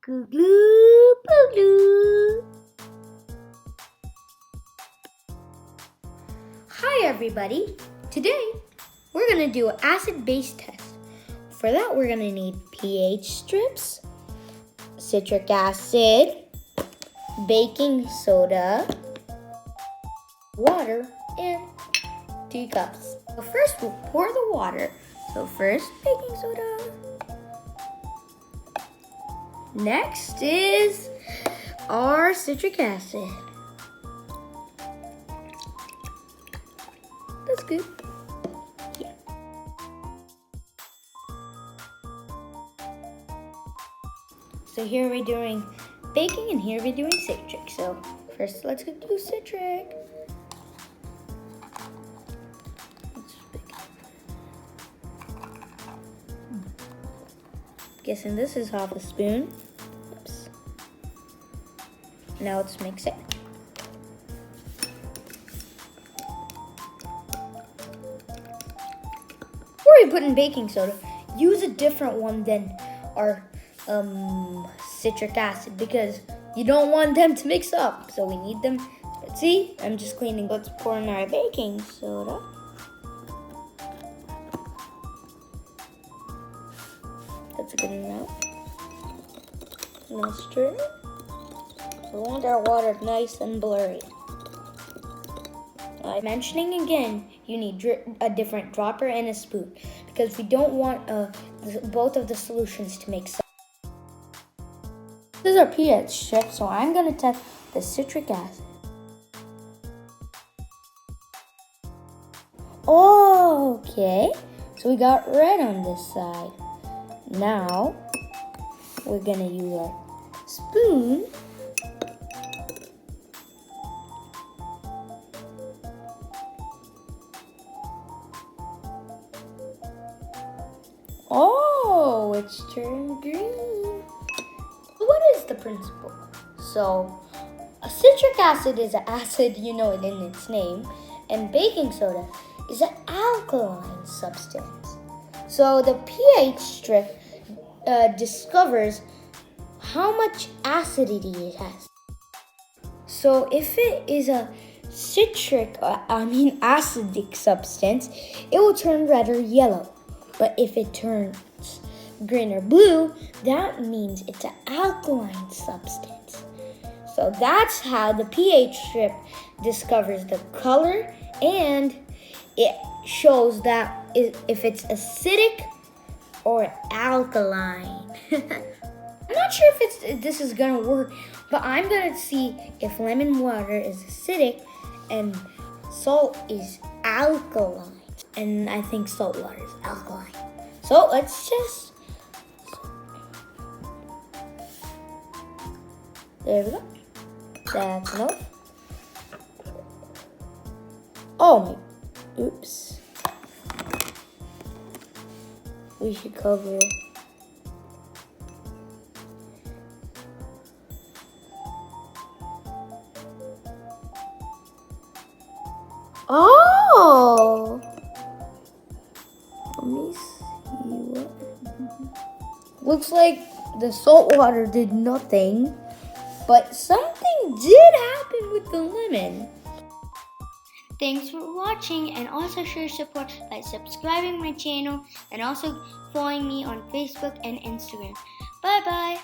Kooglupooglu. Hi everybody! Today we're going to do an acid-base test. For that we're going to need pH strips, citric acid, baking soda, water, and 2 cups. So first we'll pour the water. So first baking soda. Next is our citric acid. That's good. Yeah. So here we're doing baking and here we're doing citric. So first let's do citric. Guessing this is half a spoon. Oops. Now let's mix it. Before we put in baking soda, use a different one than our citric acid because you don't want them to mix up. So we need them. See, I'm just cleaning. Let's pour in our baking soda. That's a good amount. Now stir it. We want our water nice and blurry. Mentioning again, you need a different dropper and a spoon because we don't want both of the solutions to mix up. This is our pH strip, so I'm going to test the citric acid. Oh, okay. So we got red on this side. Now, we're gonna use our spoon. Oh, it's turned green. What is the principle? So, a citric acid is an acid, you know it in its name, and baking soda is an alkaline substance. So the pH strip discovers how much acidity it has. So if it is a acidic substance, it will turn red or yellow. But if it turns green or blue, that means it's an alkaline substance. So that's how the pH strip discovers the color, and it shows that if it's acidic or alkaline. I'm not sure if this is gonna work, but I'm gonna see if lemon water is acidic and salt is alkaline. And I think salt water is alkaline. So let's just... There we go. That's enough. Oh my... Oops. We should cover it. Oh! Let me see what... Looks like the salt water did nothing, but something did happen with the lemon. Thanks for watching, and also show your support by subscribing my channel and also following me on Facebook and Instagram. Bye bye!